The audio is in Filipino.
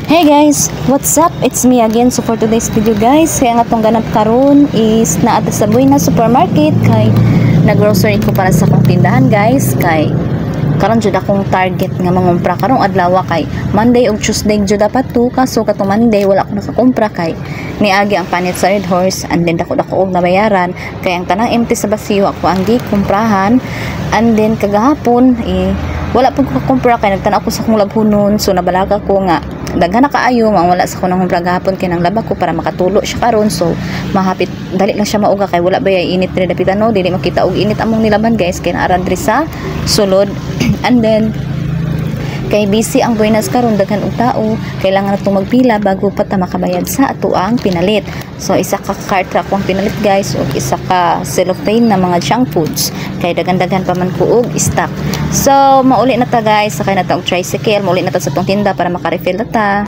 Hey guys, what's up? It's me again. So for today's video guys, kaya nga tong ganap karon is naata sa Buena Supermarket kay naggrocery ko para sa akong tindahan guys. Kay karon jud akong target nga mangumpra karong adlaw kay Monday ug Tuesday jud dapat to, kaso katong Monday wala ako nakakumpra kay niagi ang panit sa Red Horse and then dako og nabayaran kay ang tanang empty sa basiyo ako ang gikumprahan. And then kagahapon wala pud ko kumpra kay nagtan ako sa akong labhonon, so nabalaga ko nga daghan na kaayo ang wala sa kunang humpra gahapon kay nang laba ko para makatulo siya karon. So mahapit dali lang siya mauga kay wala bayay init diri dapitan no, dili makita og init among nilaban guys kay naaran diri sa sulod. And then kay busy ang Buenas karon, daghan og tao, kailangan natong magpila bago pa ta makabayad sa ato ang pinalit. So isa ka cart ra akong pinalit guys ug isa ka cellophane na mga junk foods kay daghan-daghan pa man ko og stock. So mauli na ta guys, sakay na ta og tricycle, mauli na ta sa tong tinda para maka-refill na ta.